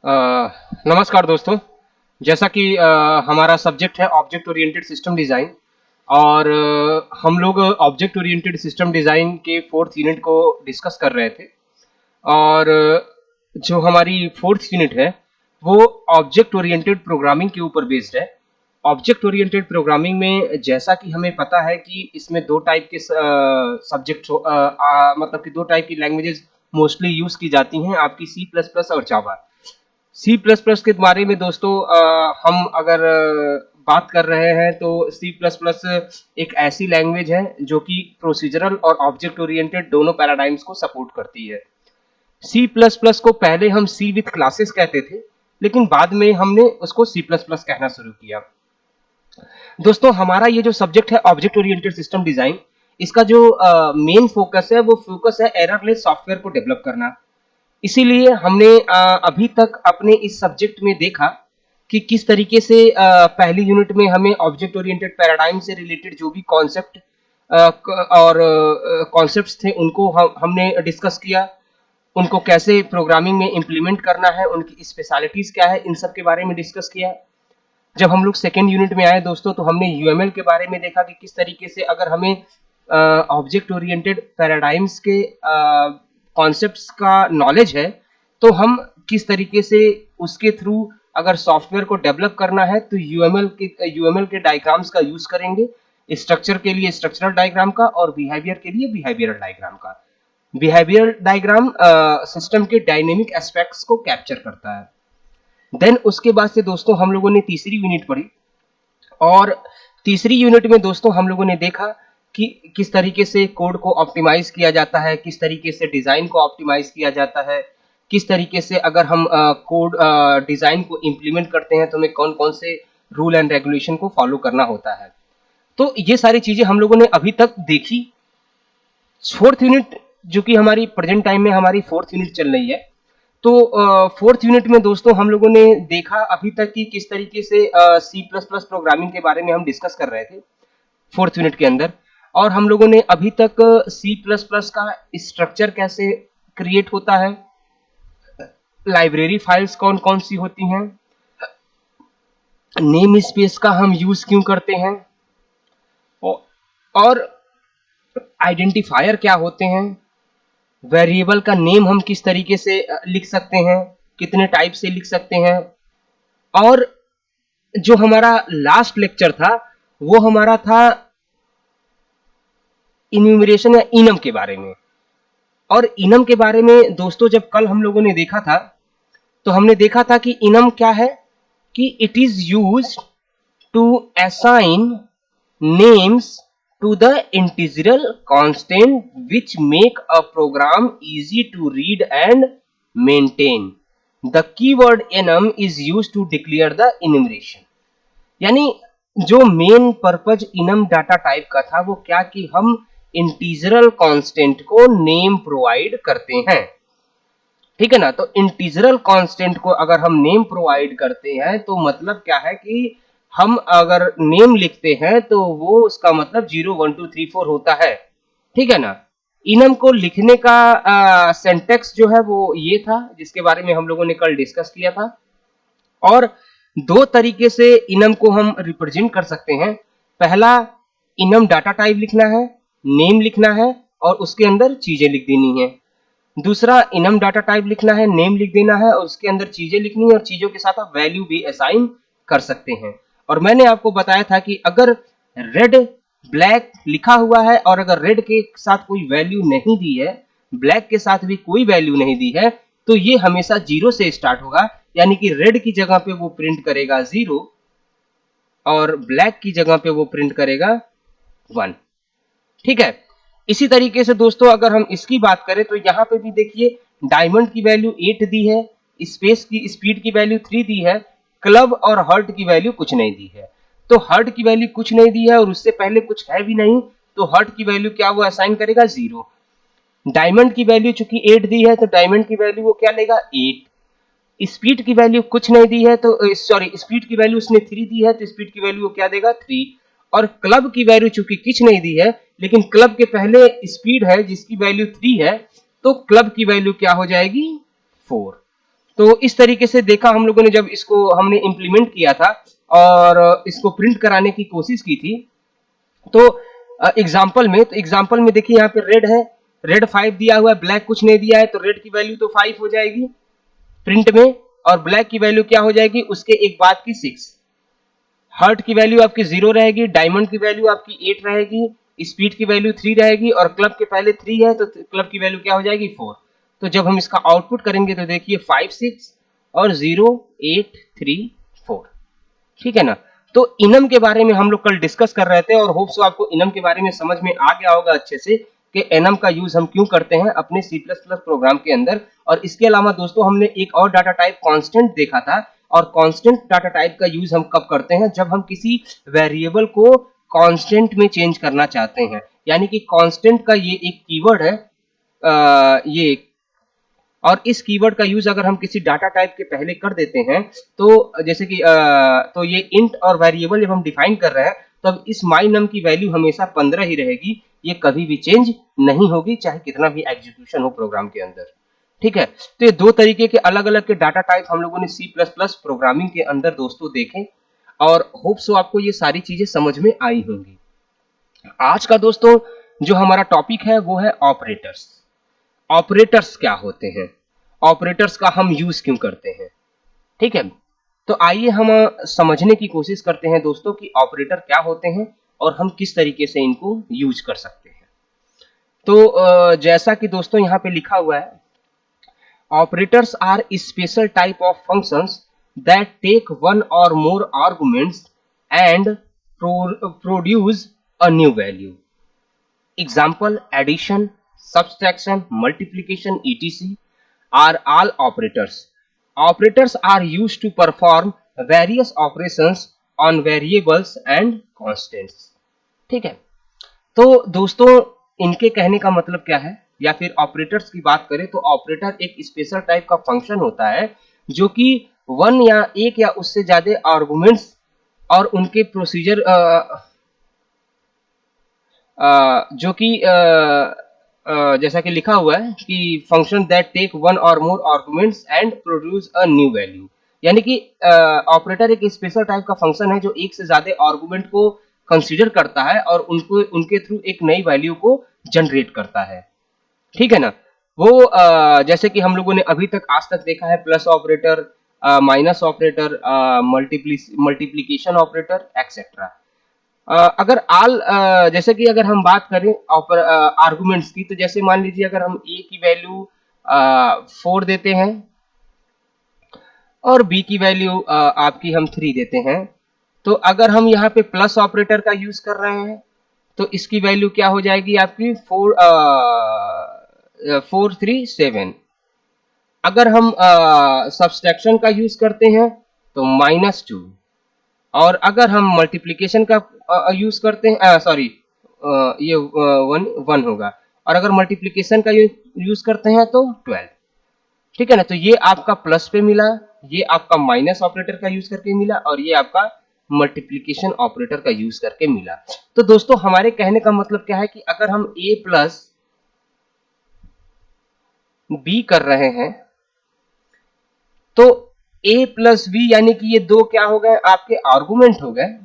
अ, नमस्कार दोस्तों। जैसा कि हमारा सब्जेक्ट है ऑब्जेक्ट ओरिएंटेड सिस्टम डिज़ाइन और हम लोग ऑब्जेक्ट ओरिएंटेड सिस्टम डिज़ाइन के फोर्थ यूनिट को डिस्कस कर रहे थे और जो हमारी फोर्थ यूनिट है वो ऑब्जेक्ट ओरिएंटेड प्रोग्रामिंग के ऊपर बेस्ड है। ऑब्जेक्ट ओरिएंटेड प्रोग्रामिंग में जैसा कि हमें पता है कि इसमें दो टाइप के सब्जेक्ट मतलब कि दो टाइप की लैंग्वेजेस मोस्टली यूज की जाती हैं, आपकी सी प्लस प्लस और जावा। सी प्लस प्लस के बारे में दोस्तों हम अगर बात कर रहे हैं तो सी प्लस प्लस एक ऐसी लैंग्वेज है जो कि प्रोसीजरल और ऑब्जेक्ट ओरिएंटेड दोनों पैराडाइम्स को सपोर्ट करती है। सी प्लस प्लस को पहले हम सी विथ क्लासेस कहते थे, लेकिन बाद में हमने उसको सी प्लस प्लस कहना शुरू किया। दोस्तों हमारा ये जो सब्जेक्ट है ऑब्जेक्ट ओरिएंटेड सिस्टम डिजाइन, इसका जो मेन फोकस है वो फोकस है एररलेस सॉफ्टवेयर को डेवलप करना। इसीलिए हमने अभी तक अपने इस सब्जेक्ट में देखा कि किस तरीके से पहली यूनिट में हमें ऑब्जेक्ट ओरिएंटेड पैराडाइम से रिलेटेड जो भी कॉन्सेप्ट और कॉन्सेप्ट्स थे उनको हमने डिस्कस किया। उनको कैसे प्रोग्रामिंग में इम्प्लीमेंट करना है, उनकी स्पेशलिटीज क्या है, इन सब के बारे में डिस्कस किया। जब हम लोग सेकेंड यूनिट में आए दोस्तों तो हमने यूएमएल के बारे में देखा कि किस तरीके से अगर हमें ऑब्जेक्ट ओरिएंटेड पैराडाइम्स के कॉन्सेप्ट्स का नॉलेज है तो हम किस तरीके से उसके थ्रू अगर सॉफ्टवेयर को डेवलप करना है तो यूएमएल के डायग्राम्स का यूज करेंगे। स्ट्रक्चर के लिए स्ट्रक्चरल डायग्राम का और बिहेवियर के लिए बिहेवियरल डायग्राम का। बिहेवियर डायग्राम सिस्टम के डायनेमिक एस्पेक्ट्स को कैप्चर करता है। देन उसके बाद से दोस्तों हम लोगों ने तीसरी यूनिट पढ़ी और तीसरी यूनिट में दोस्तों हम लोगों ने देखा कि किस तरीके से कोड को ऑप्टिमाइज किया जाता है, किस तरीके से डिजाइन को ऑप्टिमाइज किया जाता है, किस तरीके से अगर हम कोड डिजाइन को इम्प्लीमेंट करते हैं तो हमें कौन कौन से रूल एंड रेगुलेशन को फॉलो करना होता है। तो ये सारी चीजें हम लोगों ने अभी तक देखी। फोर्थ यूनिट जो कि हमारी प्रेजेंट टाइम में हमारी फोर्थ यूनिट चल रही है, तो फोर्थ यूनिट में दोस्तों हम लोगों ने देखा अभी तक कि किस तरीके से सी प्लस प्लस प्रोग्रामिंग के बारे में हम डिस्कस कर रहे थे फोर्थ यूनिट के अंदर। और हम लोगों ने अभी तक सी प्लस प्लस का स्ट्रक्चर कैसे क्रिएट होता है, लाइब्रेरी फाइल्स कौन कौन सी होती हैं, नेम स्पेस का हम यूज क्यों करते हैं, और आइडेंटिफायर क्या होते हैं, वेरिएबल का नेम हम किस तरीके से लिख सकते हैं, कितने टाइप से लिख सकते हैं। और जो हमारा लास्ट लेक्चर था वो हमारा था इन्यूमरेशन या इनम के बारे में। और इनम के बारे में दोस्तों जब कल हम लोगों ने देखा था तो हमने देखा था कि इनम क्या है, कि it is use to assign names to the integral constant which make a program easy to read and maintain. The keyword enum is used to declare the enumeration. यानी जो main purpose enum data type का था वो क्या कि हम इंटीजरल constant को name provide करते हैं। ठीक है ना, तो इंटीजरल कांस्टेंट को अगर हम नेम प्रोवाइड करते हैं तो मतलब क्या है कि हम अगर नेम लिखते हैं तो वो उसका मतलब 0 1 2 3 4 होता है। ठीक है ना। इनम को लिखने का सिंटैक्स जो है वो ये था जिसके बारे में हम लोगों ने कल डिस्कस किया था। और दो तरीके से इनम को हम रिप्रेजेंट कर सकते हैं। पहला, इनम डाटा टाइप लिखना है, नेम लिखना है और उसके अंदर चीजें लिख देनी है। दूसरा, इनम डाटा टाइप लिखना है, नेम लिख देना है और उसके अंदर चीजें लिखनी है और चीजों के साथ आप वैल्यू भी असाइन कर सकते हैं। और मैंने आपको बताया था कि अगर रेड ब्लैक लिखा हुआ है और अगर रेड के साथ कोई वैल्यू नहीं दी है, ब्लैक के साथ भी कोई वैल्यू नहीं दी है, तो ये हमेशा 0 से स्टार्ट होगा। यानी कि रेड की जगह पे वो प्रिंट करेगा 0 और ब्लैक की जगह पे वो प्रिंट करेगा 1। ठीक है। इसी तरीके से दोस्तों अगर हम इसकी बात करें तो यहाँ पे भी देखिए डायमंड की वैल्यू 8 दी है, स्पेस की स्पीड की वैल्यू 3 दी है, क्लब और हर्ट की वैल्यू कुछ नहीं दी है। तो हर्ट की वैल्यू कुछ नहीं दी है और उससे पहले कुछ है भी नहीं, तो हर्ट की वैल्यू क्या वो असाइन करेगा 0। डायमंड की वैल्यू चूंकि 8 दी है तो डायमंड की वैल्यू वो क्या लेगा 8। स्पीड की वैल्यू कुछ नहीं दी है तो सॉरी स्पीड की वैल्यू उसने 3 दी है तो स्पीड की वैल्यू वो क्या देगा 3। और क्लब की वैल्यू चूंकि कुछ नहीं दी है लेकिन क्लब के पहले स्पीड है जिसकी वैल्यू 3 है, तो क्लब की वैल्यू क्या हो जाएगी 4। तो इस तरीके से देखा हम लोगों ने, जब इसको हमने इम्प्लीमेंट किया था और इसको प्रिंट कराने की कोशिश की थी, तो एग्जाम्पल में देखिए यहाँ पे रेड है, रेड 5 दिया हुआ है, ब्लैक कुछ नहीं दिया है, तो रेड की वैल्यू तो 5 हो जाएगी प्रिंट में, और ब्लैक की वैल्यू क्या हो जाएगी उसके एक बाद की 6। हर्ट की वैल्यू आपकी 0 रहेगी, डायमंड की वैल्यू आपकी 8 रहेगी, स्पीड की वैल्यू 3 रहेगी, और क्लब के पहले 3 है तो क्लब की वैल्यू क्या हो जाएगी 4। तो जब हम इसका आउटपुट करेंगे तो देखिए 5 6 और 0 8 3 4। ठीक है ना। तो इनम के बारे में हम लोग कल डिस्कस कर रहे थे, और होप सो आपको इनम के बारे में समझ में आ गया होगा अच्छे से कि एनम का यूज हम क्यों करते हैं अपने सी प्लस प्लस प्रोग्राम के अंदर। और इसके अलावा दोस्तों हमने एक और डाटा टाइप कांस्टेंट देखा था, और कांस्टेंट डाटा टाइप का यूज हम कब करते हैं, जब हम किसी वेरिएबल को कांस्टेंट में चेंज करना चाहते हैं। यानी कि कांस्टेंट का ये एक कीवर्ड है, ये, और इस कीवर्ड का यूज अगर हम किसी डाटा टाइप के पहले कर देते हैं, तो जैसे कि तो ये इंट और वेरिएबल जब हम डिफाइन कर रहे हैं, तब इस माई नम की वैल्यू हमेशा 15 ही रहेगी, ये कभी भी चेंज नहीं होगी, चाहे कितना भी एग्जीक्यूशन हो प्रोग्राम के अंदर। ठीक है। तो ये दो तरीके के अलग अलग के डाटा टाइप हम लोगों ने सी प्लस प्लस प्रोग्रामिंग के अंदर दोस्तों देखे, और होप सो आपको ये सारी चीजें समझ में आई होंगी। आज का दोस्तों जो हमारा टॉपिक है वो है ऑपरेटर्स। ऑपरेटर्स क्या होते हैं, ऑपरेटर्स का हम यूज क्यों करते हैं। ठीक है। तो आइए हम समझने की कोशिश करते हैं दोस्तों कि ऑपरेटर क्या होते हैं और हम किस तरीके से इनको यूज कर सकते हैं। तो जैसा कि दोस्तों यहाँ पे लिखा हुआ है, operators are special type of functions that take one or more arguments and produce a new value. Example: addition, subtraction, multiplication, etc. are all operators. Operators are used to perform various operations on variables and constants. ठीक है। तो दोस्तों इनके कहने का मतलब क्या है, या फिर ऑपरेटर्स की बात करें तो ऑपरेटर एक स्पेशल टाइप का फंक्शन होता है जो कि वन या एक या उससे ज्यादा आर्गुमेंट्स और उनके प्रोसीजर जो कि जैसा कि लिखा हुआ है कि function that take one or more arguments and produce a new value. यानी कि ऑपरेटर एक स्पेशल टाइप का फंक्शन है जो एक से ज्यादा आर्गुमेंट को कंसीडर करता है और उनको उनके थ्रू एक नई वैल्यू को जनरेट करता है। ठीक है ना। वो जैसे कि हम लोगों ने अभी तक आज तक देखा है, plus operator, minus operator, multiplication operator etcetera. अगर आल जैसे कि अगर हम बात करें आर्गुमेंट्स की, तो जैसे मान लीजिए अगर हम ए की वैल्यू 4 देते हैं और बी की वैल्यू आपकी हम 3 देते हैं, तो अगर हम यहाँ पे प्लस ऑपरेटर का यूज कर रहे हैं तो इसकी वैल्यू क्या हो जाएगी आपकी 4 3 7। अगर हम सब्सट्रैक्शन का यूज करते हैं तो -2, और अगर हम मल्टीप्लिकेशन का यूज करते हैं, सॉरी ये 1 होगा, और अगर मल्टीप्लिकेशन का यूज करते हैं तो 12। ठीक है ना। तो ये आपका प्लस पे मिला, ये आपका माइनस ऑपरेटर का यूज करके मिला, और ये आपका मल्टीप्लिकेशन ऑपरेटर का यूज करके मिला। तो दोस्तों हमारे कहने का मतलब क्या है कि अगर हम a प्लस बी कर रहे हैं तो a प्लस बी यानी कि ये दो क्या हो गए आपके आर्गुमेंट हो गए,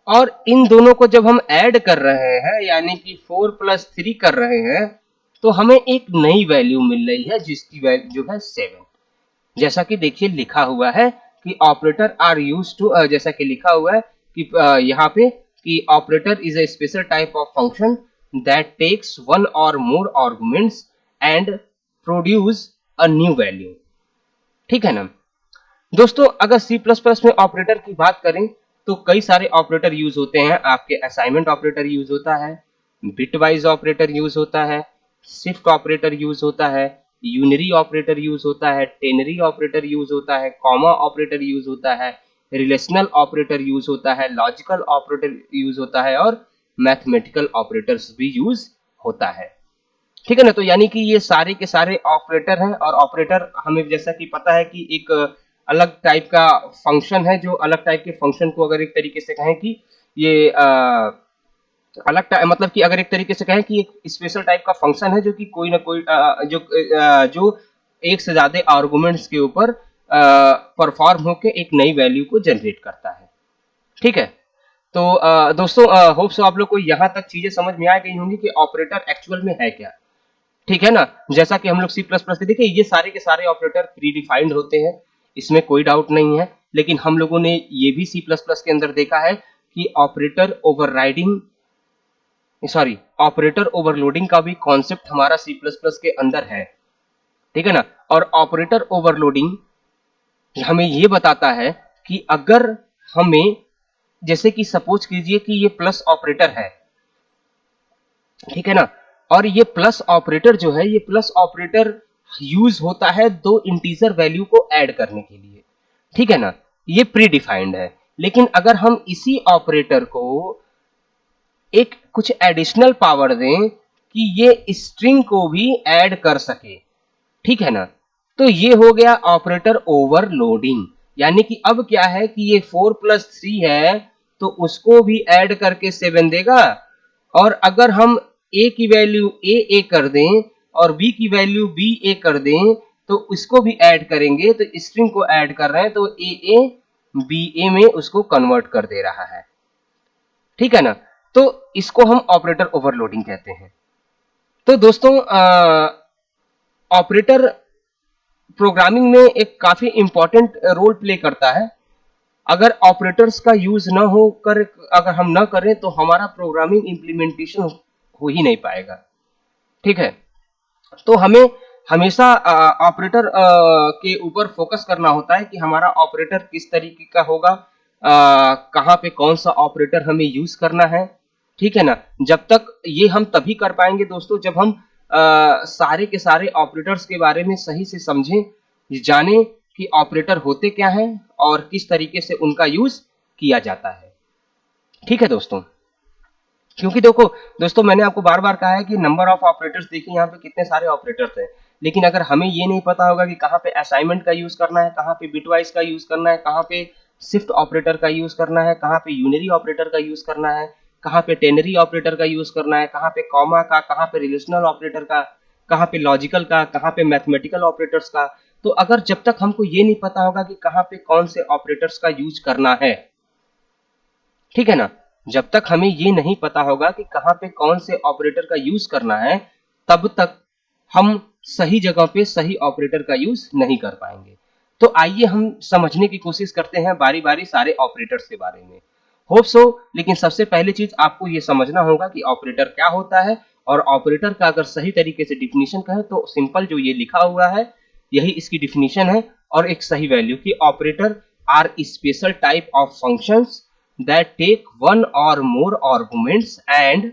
और इन दोनों को जब हम ऐड कर रहे हैं यानी कि 4 + 3 कर रहे हैं, तो हमें एक नई वैल्यू मिल रही है जिसकी वैल्यू जो है 7। जैसा कि देखिए लिखा हुआ है कि ऑपरेटर आर यूज टू, जैसा कि लिखा हुआ है कि यहाँ पे कि operator is a special type of function that takes one or more arguments and produce a new value. ठीक है ना। दोस्तों अगर C++ में ऑपरेटर की बात करें तो कई सारे ऑपरेटर यूज होते हैं। आपके असाइनमेंट ऑपरेटर यूज होता है, बिटवाइज ऑपरेटर यूज होता है, शिफ्ट ऑपरेटर यूज होता है, यूनरी ऑपरेटर यूज होता है, टेनरी ऑपरेटर यूज होता है, कॉमा ऑपरेटर यूज होता है, रिलेशनल ऑपरेटर यूज होता है, लॉजिकल ऑपरेटर यूज होता है, और मैथमेटिकल ऑपरेटर्स भी यूज होता है। ठीक है ना। तो यानी कि ये सारे के सारे ऑपरेटर हैं, और ऑपरेटर हमें जैसा कि पता है कि एक अलग टाइप का फंक्शन है, जो अलग टाइप के फंक्शन को अगर एक तरीके से कहें कि ये मतलब कि अगर एक तरीके से कहें कि एक स्पेशल टाइप का फंक्शन है जो कि कोई ना कोई जो एक से ज्यादा आर्गुमेंट्स के ऊपर परफॉर्म होके एक नई वैल्यू को जनरेट करता है। ठीक है। तो दोस्तों होप सो आप लोग को यहाँ तक चीजें समझ में आ गई होंगी कि ऑपरेटर एक्चुअल में है क्या। ठीक है ना। जैसा कि हम लोग सी प्लस प्लस के देखिए ये सारे के सारे ऑपरेटर प्री डिफाइंड होते हैं, इसमें कोई डाउट नहीं है। लेकिन हम लोगों ने ये भी सी प्लस प्लस के अंदर देखा है कि operator overriding sorry operator overloading का भी कॉन्सेप्ट हमारा सी प्लस प्लस के अंदर है। ठीक है ना। और ऑपरेटर ओवरलोडिंग हमें ये बताता है कि अगर हमें जैसे कि सपोज कीजिए कि ये प्लस ऑपरेटर है, ठीक है ना। और ये प्लस ऑपरेटर जो है, ये प्लस ऑपरेटर यूज होता है दो इंटीजर वैल्यू को ऐड करने के लिए। ठीक है ना। ये प्री डिफाइंड है। लेकिन अगर हम इसी ऑपरेटर को एक कुछ एडिशनल पावर दें कि ये स्ट्रिंग को भी ऐड कर सके, ठीक है ना, तो ये हो गया ऑपरेटर ओवरलोडिंग। यानी कि अब क्या है कि ये 4+3 है तो उसको भी ऐड करके 7 देगा। और अगर हम a की वैल्यू a कर दें और b की वैल्यू b कर दें तो इसको भी ऐड करेंगे, तो स्ट्रिंग को ऐड कर रहे हैं तो a ba में उसको कन्वर्ट कर दे रहा है। ठीक है ना। तो इसको हम ऑपरेटर ओवरलोडिंग कहते हैं। तो दोस्तों ऑपरेटर प्रोग्रामिंग में एक काफी इंपॉर्टेंट रोल प्ले करता है। अगर ऑपरेटर्स का यूज ना हो कर अगर हम ना करें तो हमारा प्रोग्रामिंग इंप्लीमेंटेशन हो ही नहीं पाएगा। ठीक है। तो हमें हमेशा ऑपरेटर के ऊपर फोकस करना होता है कि हमारा ऑपरेटर किस तरीके का होगा, कहाँ पे कौन सा ऑपरेटर हमें यूज करना है। ठीक है ना। जब तक ये हम तभी कर पाएंगे दोस्तों जब हम सारे के सारे ऑपरेटर्स के बारे में सही से समझें, जाने कि ऑपरेटर होते क्या हैं और किस तरीके से उनका यूज किया जाता है। ठीक है दोस्तों। क्योंकि देखो दोस्तों मैंने आपको बार बार कहा है कि नंबर ऑफ ऑपरेटर्स देखिए यहाँ पे कितने सारे ऑपरेटर्स हैं। लेकिन अगर हमें ये नहीं पता होगा कि कहाँ पे असाइनमेंट का यूज करना है, कहाँ पे बिटवाइज का यूज करना है, कहाँ पे शिफ्ट ऑपरेटर का यूज करना है, कहाँ पे यूनरी ऑपरेटर का यूज करना है, कहाँ पे टेनरी ऑपरेटर का यूज करना है, कहाँ पे कॉमा का, कहाँ पे रिलेशनल ऑपरेटर का, कहाँ पे लॉजिकल का, कहाँ पे मैथमेटिकल ऑपरेटर्स का, तो अगर जब तक हमको ये नहीं पता होगा कि कहाँ पे कौन से ऑपरेटर्स का यूज करना है, ठीक है ना, जब तक हमें ये नहीं पता होगा कि कहाँ पे कौन से ऑपरेटर का यूज करना है, तब तक हम सही जगह पे सही ऑपरेटर का यूज नहीं कर पाएंगे। तो आइए हम समझने की कोशिश करते हैं बारी बारी सारे ऑपरेटर्स के बारे में। Hope so. लेकिन सबसे पहली चीज आपको ये समझना होगा कि ऑपरेटर क्या होता है, और ऑपरेटर का अगर सही तरीके से डिफिनीशन कहें तो सिंपल जो ये लिखा हुआ है यही इसकी डिफिनीशन है, और एक सही वैल्यू की operator are special type of functions that take one or more arguments and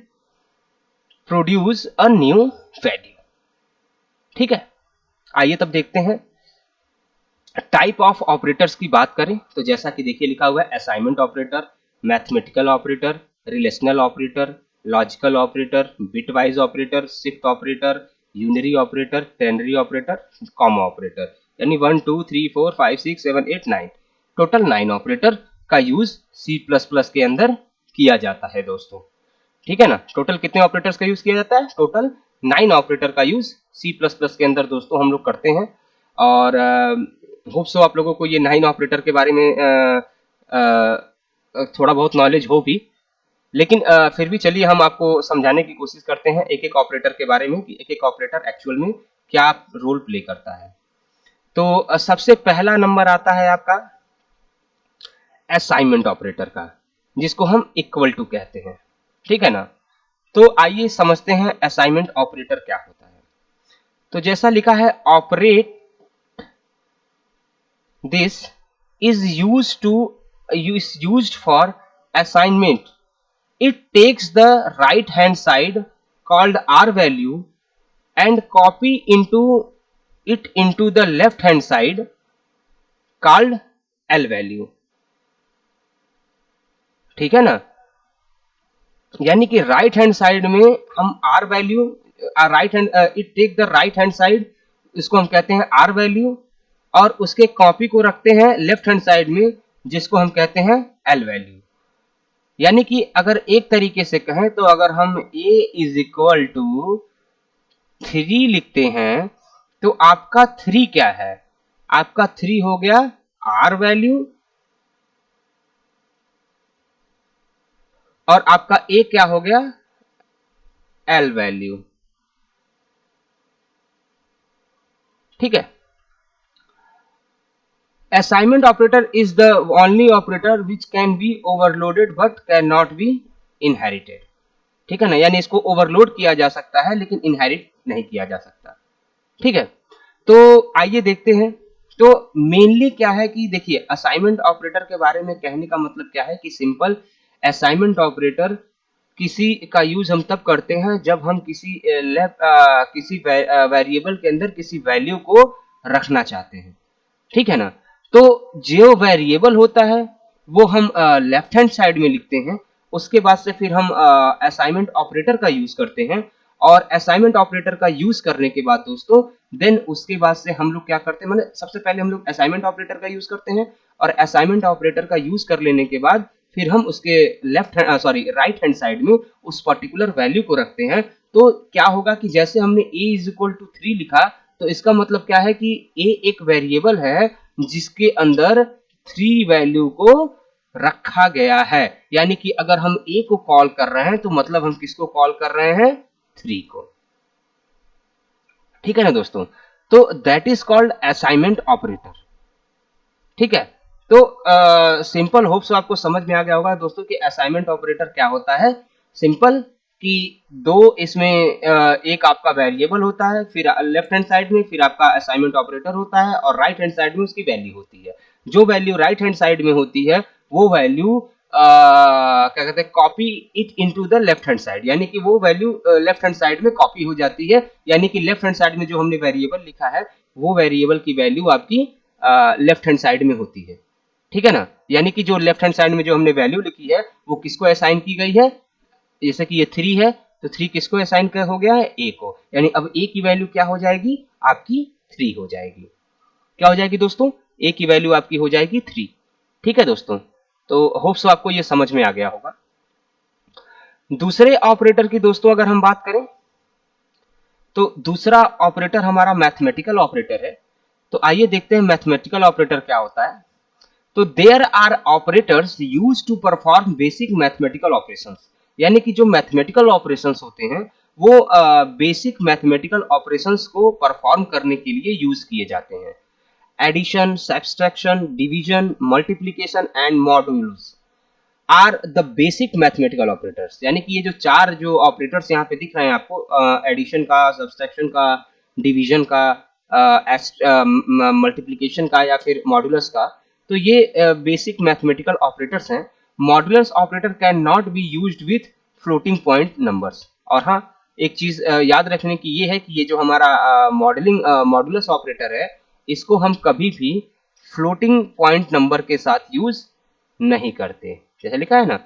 produce a new value। ठीक है। आइए तब देखते हैं टाइप ऑफ ऑपरेटर्स की बात करें तो जैसा कि देखिए लिखा हुआ है assignment operator, mathematical operator, relational operator, logical operator, bitwise operator, shift operator, unary operator, ternary operator, comma operator, यानी 1 2 3 4 5 6 7 8 9 टोटल 9 ऑपरेटर का यूज सी प्लस प्लस के अंदर किया जाता है दोस्तों। ठीक है ना। टोटल कितने ऑपरेटर्स का यूज किया जाता है? टोटल 9 ऑपरेटर का यूज सी प्लस प्लस के अंदर दोस्तों हम लोग करते हैं। और होप सो आप लोगों को ये 9 ऑपरेटर के बारे में थोड़ा बहुत नॉलेज हो भी। लेकिन फिर भी चलिए हम आपको समझाने की कोशिश करते हैं एक एक ऑपरेटर के बारे में कि एक एक ऑपरेटर एक्चुअल में क्या रोल प्ले करता है। तो सबसे पहला नंबर आता है आपका असाइनमेंट ऑपरेटर का, जिसको हम इक्वल टू कहते हैं। ठीक है ना। तो आइए समझते हैं असाइनमेंट ऑपरेटर क्या होता है। तो जैसा लिखा है operate this is used for assignment। It takes the right hand side called R value and copy it into the left hand side called L value। ठीक है ना। यानी कि राइट हैंड साइड में हम R value right hand it take the right hand side, इसको हम कहते हैं R वैल्यू, और उसके कॉपी को रखते हैं लेफ्ट हैंड साइड में जिसको हम कहते हैं L वैल्यू। यानी कि अगर एक तरीके से कहें तो अगर हम a इज इक्वल टू 3 लिखते हैं तो आपका 3 क्या है? आपका 3 हो गया r वैल्यू और आपका a क्या हो गया? l value. ठीक है। Assignment operator is the only operator which can be overloaded but can not be inherited. ठीक है ना, यानी इसको ओवरलोड किया जा सकता है लेकिन इनहेरिट नहीं किया जा सकता। ठीक है, तो आइए देखते हैं। तो मेनली क्या है कि देखिए असाइनमेंट ऑपरेटर के बारे में कहने का मतलब क्या है कि सिंपल असाइनमेंट ऑपरेटर किसी का यूज हम तब करते हैं जब हम किसी वेरिएबल के अंदर किसी वैल्यू को रखना चाहते हैं। ठीक है ना, तो जो वेरिएबल होता है वो हम लेफ्ट हैंड साइड में लिखते हैं, उसके बाद से फिर हम असाइनमेंट ऑपरेटर का यूज करते हैं और असाइनमेंट ऑपरेटर का यूज करने के बाद दोस्तों देन उसके बाद से हम लोग क्या करते हैं, मतलब सबसे पहले हम लोग असाइनमेंट ऑपरेटर का यूज करते हैं और असाइनमेंट ऑपरेटर का यूज कर लेने के बाद फिर हम उसके राइट हैंड साइड में उस पर्टिकुलर वैल्यू को रखते हैं। तो क्या होगा कि जैसे हमने a इज इक्वल टू 3 लिखा तो इसका मतलब क्या है कि a एक वेरिएबल है जिसके अंदर 3 वैल्यू को रखा गया है। यानी कि अगर हम a को कॉल कर रहे हैं तो मतलब हम किसको कॉल कर रहे हैं? 3 को। ठीक है ना दोस्तों, तो that is called assignment operator. ठीक है, तो सिंपल होप सो आपको समझ में आ गया होगा दोस्तों कि असाइनमेंट ऑपरेटर क्या होता है। सिंपल कि दो इसमें एक आपका वेरिएबल होता है, फिर लेफ्ट हैंड साइड में फिर आपका असाइनमेंट ऑपरेटर होता है और राइट हैंड साइड में उसकी वैल्यू होती है। जो वैल्यू राइट हैंड साइड में होती है वो वैल्यू क्या कहते हैं, copy it into the left hand side, यानी कि वो वैल्यू लेफ्ट हैंड साइड में कॉपी हो जाती है। यानी कि लेफ्ट हैंड साइड में जो हमने वेरिएबल लिखा है वो वेरिएबल की वैल्यू आपकी लेफ्ट हैंड साइड में होती है। ठीक है ना, यानी कि जो लेफ्ट हैंड साइड में जो हमने वैल्यू लिखी है वो किसको असाइन की गई है? जैसे कि ये 3 है तो 3 किसको असाइन कर हो गया है? a को। यानी अब a की वैल्यू क्या हो जाएगी? आपकी 3 हो जाएगी। क्या हो जाएगी दोस्तों? a की वैल्यू आपकी हो जाएगी 3। ठीक है दोस्तों, तो होप सो आपको ये समझ में आ गया होगा। दूसरे ऑपरेटर की दोस्तों अगर हम बात करें तो दूसरा ऑपरेटर हमारा मैथमेटिकल ऑपरेटर है। तो आइए देखते हैं मैथमेटिकल ऑपरेटर क्या होता है। तो there are operators use to perform basic mathematical operations, यानी कि जो मैथमेटिकल ऑपरेशंस होते हैं वो बेसिक मैथमेटिकल ऑपरेशंस को परफॉर्म करने के लिए यूज किए जाते हैं। Addition, subtraction, division, multiplication and modules are the basic mathematical operators. यानी कि ये जो चार जो ऑपरेटर्स यहाँ पे दिख रहे हैं आपको, एडिशन का, सब्सट्रैक्शन का, डिवीजन का, मल्टीप्लिकेशन का या फिर मॉडुलस का, तो ये बेसिक मैथमेटिकल ऑपरेटर्स हैं। Modulus operator can not be used with floating point numbers. और हाँ, एक चीज याद रखने की ये है कि ये जो हमारा मॉडुलस ऑपरेटर है इसको हम कभी भी फ्लोटिंग पॉइंट नंबर के साथ यूज नहीं करते। जैसे लिखा है ना,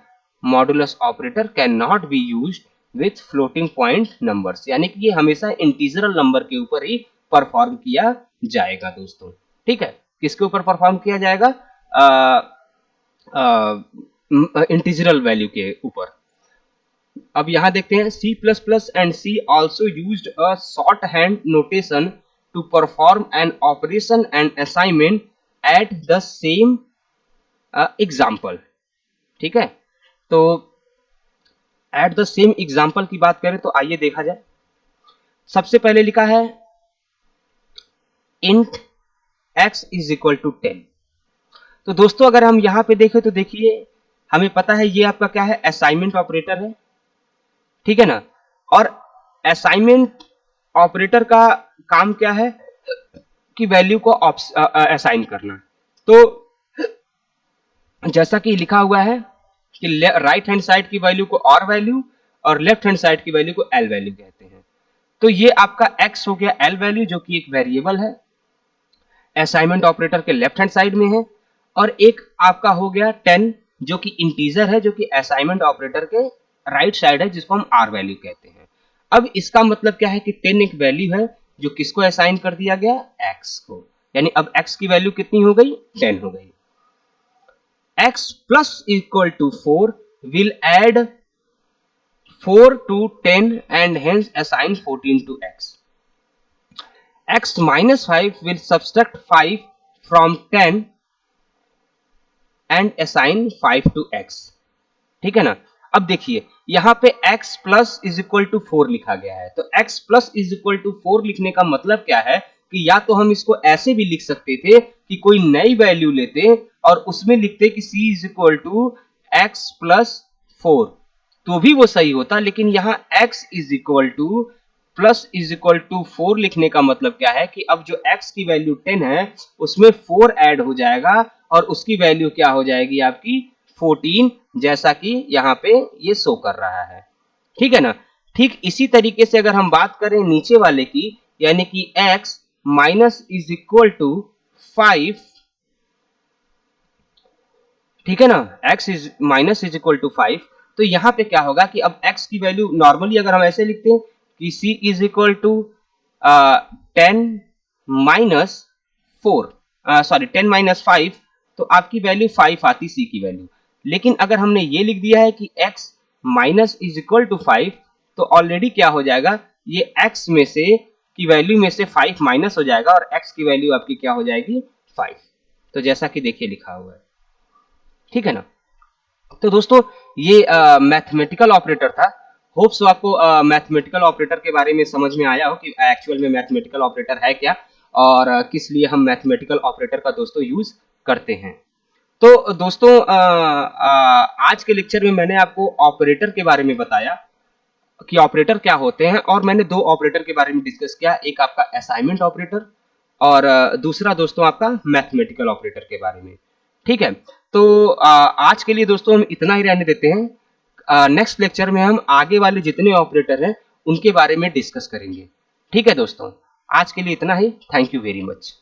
modulus operator can not be used with floating point numbers, यानी कि ये हमेशा इंटीजरल नंबर के ऊपर ही परफॉर्म किया जाएगा दोस्तों। ठीक है, किसके ऊपर परफॉर्म किया जाएगा? इंटीजरल वैल्यू के ऊपर। अब यहां देखते हैं C++ and C also used a shorthand notation to perform an operation and assignment at the same example। ठीक है, तो एट द सेम एग्जाम्पल की बात करें तो आइए देखा जाए। सबसे पहले लिखा है int x is equal to 10। तो दोस्तों अगर हम यहां पे देखें तो देखिए हमें पता है ये आपका क्या है? असाइनमेंट ऑपरेटर है। ठीक है ना, और असाइनमेंट ऑपरेटर का काम क्या है कि वैल्यू को असाइन करना। तो जैसा कि लिखा हुआ है कि राइट हैंड साइड की वैल्यू को r वैल्यू और लेफ्ट हैंड साइड की वैल्यू को l वैल्यू कहते हैं। तो ये आपका x हो गया l वैल्यू जो कि एक वेरिएबल है, असाइनमेंट ऑपरेटर के लेफ्ट हैंड साइड में है, और एक आपका हो गया 10 जो कि इंटीजर है, जो कि असाइनमेंट ऑपरेटर के राइट साइड है, जिसको हम r वैल्यू कहते हैं। अब इसका मतलब क्या है कि 10 एक वैल्यू है जो किसको असाइन कर दिया गया? x को। यानी अब x की वैल्यू कितनी हो गई? 10 हो गई। x plus equal to 4 will add 4 to 10 and hence assign 14 to x. X minus 5 will subtract 5 from 10 and assign 5 to x. ठीक है ना। अब देखिए यहां पे x plus is equal to 4 लिखा गया है, तो x plus is equal to 4 लिखने का मतलब क्या है कि या तो हम इसको ऐसे भी लिख सकते थे कि कोई नई वैल्यू लेते और उसमें लिखते कि c is equal to x plus 4, तो भी वो सही होता, लेकिन यहाँ x is equal to plus is equal to 4 लिखने का मतलब क्या है कि अब जो x की वैल्यू 10 है उसमें 4 ऐड हो जाएगा और उसकी वैल्यू क्या हो जाएगी आपकी 14, जैसा कि यहाँ पे ये शो कर रहा है। ठीक है ना। ठीक इसी तरीके से अगर हम बात करें नीचे वाले की, यानी कि x minus is equal to 5, ठीक है ना, x is minus is equal to 5, तो यहाँ पे क्या होगा कि अब x की वैल्यू नॉर्मली अगर हम ऐसे लिखते हैं कि c is equal to 10 minus 4, sorry 10 minus 5, तो आपकी वैल्यू 5 आती c की वैल्यू। लेकिन अगर हमने ये लिख दिया है कि x minus is equal to 5, तो ऑलरेडी क्या हो जाएगा, ये x में से की वैल्यू में से 5 माइनस हो जाएगा और x की वैल्यू आपकी क्या हो जाएगी 5, तो जैसा कि देखिए लिखा हुआ है। ठीक है ना। तो दोस्तों ये मैथमेटिकल ऑपरेटर था। होप सो आपको मैथमेटिकल ऑपरेटर के बारे में समझ में आया हो कि एक्चुअल में मैथमेटिकल ऑपरेटर है क्या और किस लिए हम मैथमेटिकल ऑपरेटर का दोस्तों यूज करते हैं। तो दोस्तों आज के लेक्चर में मैंने आपको ऑपरेटर के बारे में बताया कि ऑपरेटर क्या होते हैं, और मैंने दो ऑपरेटर के बारे में डिस्कस किया, एक आपका असाइनमेंट ऑपरेटर और दूसरा दोस्तों आपका मैथमेटिकल ऑपरेटर के बारे में। ठीक है, तो आज के लिए दोस्तों हम इतना ही रहने देते हैं। नेक्स्ट लेक्चर में हम आगे वाले जितने ऑपरेटर हैं उनके बारे में डिस्कस करेंगे। ठीक है दोस्तों, आज के लिए इतना ही। Thank you very much.